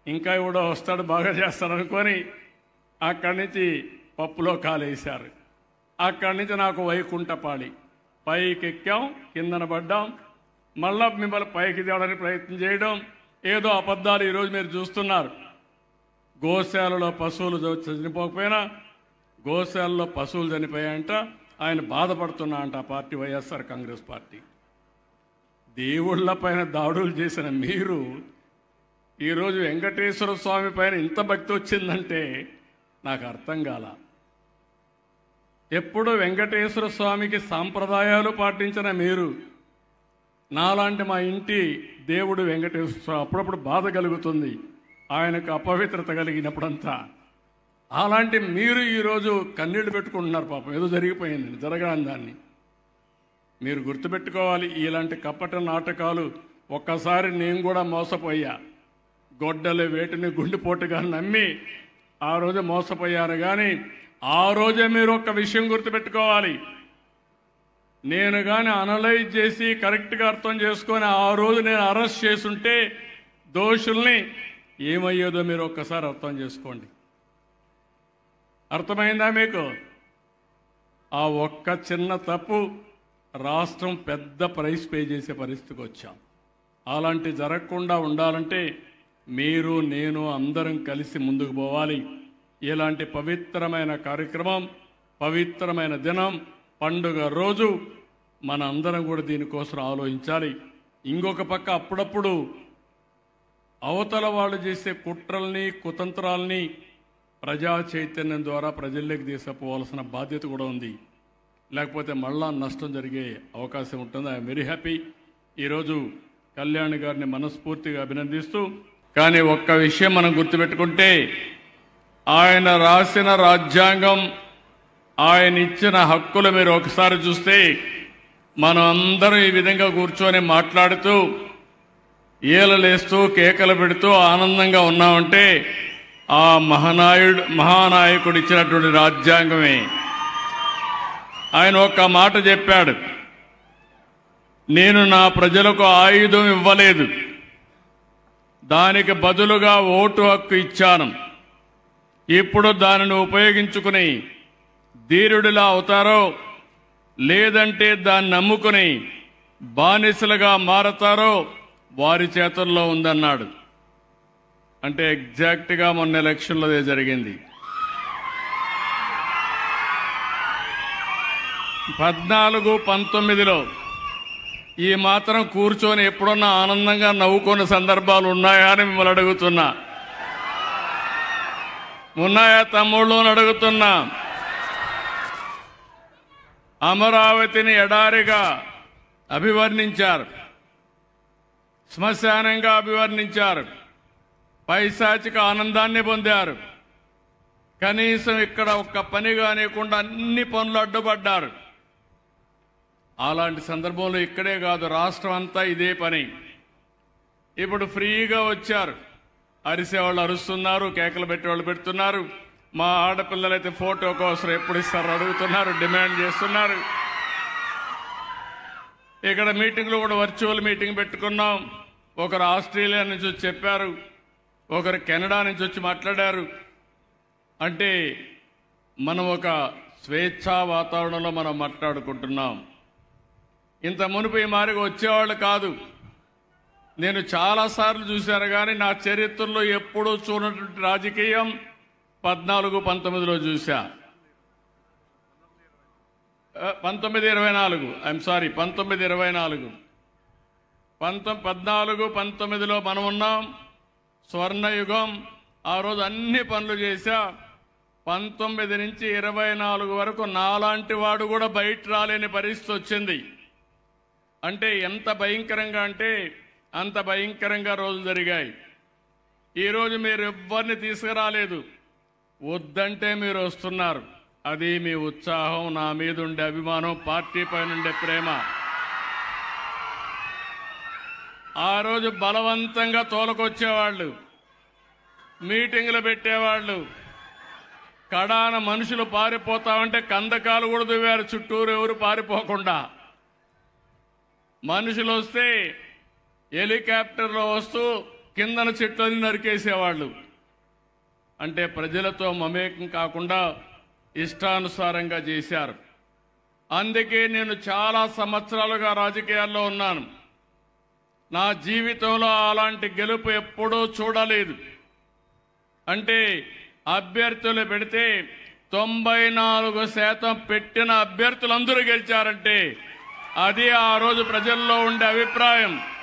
ఇంకా ఎవడో వస్తాడు బాగా చేస్తాడు అనుకొని అక్కడి నుంచి పప్పులో కాలేశారు. అక్కడి నుంచి నాకు వైకుంఠపాళి, పైకి ఎక్కాం, కిందన పడ్డాం, మళ్ళా మిమ్మల్ని పైకి తేవడానికి ప్రయత్నం చేయడం, ఏదో అబద్ధాలు ఈరోజు మీరు చూస్తున్నారు. గోశాలలో పశువులు చనిపోకపోయినా గోశాలలో పశువులు చనిపోయాయంట, ఆయన బాధపడుతున్నా అంట ఆ పార్టీ, వైఎస్ఆర్ కాంగ్రెస్ పార్టీ. దేవుళ్ల పైన దాడులు చేసిన మీరు ఈరోజు వెంకటేశ్వర స్వామి పైన ఇంత భక్తి వచ్చిందంటే నాకు అర్థం కాల. ఎప్పుడు వెంకటేశ్వర స్వామికి సాంప్రదాయాలు పాటించిన మీరు, నాలాంటి మా ఇంటి దేవుడు వెంకటేశ్వర స్వామి అప్పుడప్పుడు బాధ కలుగుతుంది ఆయనకు అపవిత్రత కలిగినప్పుడంతా. అలాంటి మీరు ఈరోజు కన్నీళ్లు పెట్టుకుంటున్నారు. పాపం ఏదో జరిగిపోయింది, జరగని దాన్ని మీరు గుర్తుపెట్టుకోవాలి. ఇలాంటి కపట నాటకాలు ఒక్కసారి నేను కూడా మోసపోయా. గొడ్డలి వేటిని గుండెపోటుగా నమ్మి ఆ రోజు మోసపోయాను. కానీ ఆ రోజే మీరు ఒక్క విషయం గుర్తుపెట్టుకోవాలి, నేను కానీ అనలైజ్ చేసి కరెక్ట్గా అర్థం చేసుకొని ఆ రోజు నేను అరెస్ట్ చేసుంటే దోషుల్ని ఏమయ్యేదో మీరు ఒక్కసారి అర్థం చేసుకోండి. అర్థమైందా మీకు? ఆ ఒక్క చిన్న తప్పు రాష్ట్రం పెద్ద ప్రైస్ పే చేసే పరిస్థితికి వచ్చాం. అలాంటి జరగకుండా ఉండాలంటే మీరు నేను అందరం కలిసి ముందుకు పోవాలి. ఇలాంటి పవిత్రమైన కార్యక్రమం, పవిత్రమైన దినం, పండుగ రోజు మన అందరం కూడా దీనికోసం ఆలోచించాలి. ఇంకొక పక్క అప్పుడప్పుడు అవతల వాళ్ళు చేసే కుట్రల్ని కుతంత్రాల్ని ప్రజా చైతన్యం ద్వారా ప్రజల్లోకి తీసుకుపోవాల్సిన బాధ్యత కూడా ఉంది. లేకపోతే మళ్ళా నష్టం జరిగే అవకాశం ఉంటుంది. I'm very happy. ఈరోజు కళ్యాణ్ గారిని మనస్ఫూర్తిగా అభినందిస్తూ, కానీ ఒక్క విషయం మనం గుర్తుపెట్టుకుంటే, ఆయన రాసిన రాజ్యాంగం, ఆయన ఇచ్చిన హక్కులు మీరు ఒకసారి చూస్తే, మనం అందరం ఈ విధంగా కూర్చొని మాట్లాడుతూ ఈలలేస్తూ కేకలు పెడుతూ ఆనందంగా ఉన్నామంటే ఆ మహానాయకుడు ఇచ్చినటువంటి రాజ్యాంగమే. ఆయన ఒక్క మాట చెప్పాడు, నేను నా ప్రజలకు ఆయుధం ఇవ్వలేదు, దానికి బదులుగా ఓటు హక్కు ఇచ్చాను. ఇప్పుడు దానిని ఉపయోగించుకుని ధీరుడిలా అవుతారో లేదంటే దాన్ని నమ్ముకుని బానిసలుగా మారతారో వారి చేతుల్లో ఉందన్నాడు. అంటే ఎగ్జాక్ట్గా మొన్న ఎలక్షన్లో అదే జరిగింది. 14-19లో ఈ మాత్రం కూర్చొని ఎప్పుడన్నా ఆనందంగా నవ్వుకున్న సందర్భాలు ఉన్నాయా అని మిమ్మల్ని అడుగుతున్నా. ఉన్నాయా తమ్ముళ్ళు అని అడుగుతున్నా. అమరావతిని ఎడారిగా అభివర్ణించారు, శ్మశానంగా అభివర్ణించారు, పైశాచిక ఆనందాన్ని పొందారు. కనీసం ఇక్కడ ఒక్క పని కానివ్వకుండా అన్ని పనులు అడ్డుపడ్డారు. అలాంటి సందర్భంలో ఇక్కడే కాదు, రాష్ట్రం అంతా ఇదే పని. ఇప్పుడు ఫ్రీగా వచ్చారు, అరిసేవాళ్ళు అరుస్తున్నారు, కేకలు పెట్టేవాళ్ళు పెడుతున్నారు. మా ఆడపిల్లలైతే ఫోటో కోసం ఎప్పుడు ఇస్తారు అడుగుతున్నారు, డిమాండ్ చేస్తున్నారు. ఇక్కడ మీటింగ్లు కూడా వర్చువల్ మీటింగ్ పెట్టుకున్నాం. ఒకరు ఆస్ట్రేలియా నుంచి వచ్చి చెప్పారు, ఒకరు కెనడా నుంచి వచ్చి మాట్లాడారు. అంటే మనం ఒక స్వేచ్ఛా వాతావరణంలో మనం మాట్లాడుకుంటున్నాం. ఇంత మునుపు ఈ మారిగా వచ్చేవాళ్ళు కాదు. నేను చాలాసార్లు చూశాను, కానీ నా చరిత్రలో ఎప్పుడూ చూడనటువంటి రాజకీయం 14-19లో చూశా. 1924 ఐఎమ్ సారీ 1924 14-19లో మనం ఉన్నాం. స్వర్ణయుగం. ఆ రోజు అన్ని పనులు చేశా. 19 నుంచి 24 వరకు నాలాంటి వాడు కూడా బయట రాలేని పరిస్థితి వచ్చింది. అంటే ఎంత భయంకరంగా అంటే అంత భయంకరంగా రోజులు జరిగాయి. ఈరోజు మీరు ఎవ్వరిని తీసుకురాలేదు, వద్దంటే మీరు వస్తున్నారు. అది మీ ఉత్సాహం, నా మీద ఉండే అభిమానం, పార్టీ పైన ఉండే ప్రేమ. ఆ రోజు బలవంతంగా తోలకొచ్చేవాళ్ళు, మీటింగులు పెట్టేవాళ్ళు. కడాన మనుషులు పారిపోతామంటే కందకాలు కూడా దువ్వారు చుట్టూరు, ఎవరు పారిపోకుండా. మనుషులు వస్తే హెలికాప్టర్లో వస్తూ కిందన చెట్లని నరికేసేవాళ్ళు. అంటే ప్రజలతో మమేకం కాకుండా ఇష్టానుసారంగా చేశారు. అందుకే నేను చాలా సంవత్సరాలుగా రాజకీయాల్లో ఉన్నాను. నా జీవితంలో అలాంటి గెలుపు ఎప్పుడూ చూడలేదు. అంటే అభ్యర్థులు పెడితే 94% పెట్టిన అభ్యర్థులందరూ గెలిచారంటే అది ఆ రోజు ప్రజల్లో ఉండే అభిప్రాయం.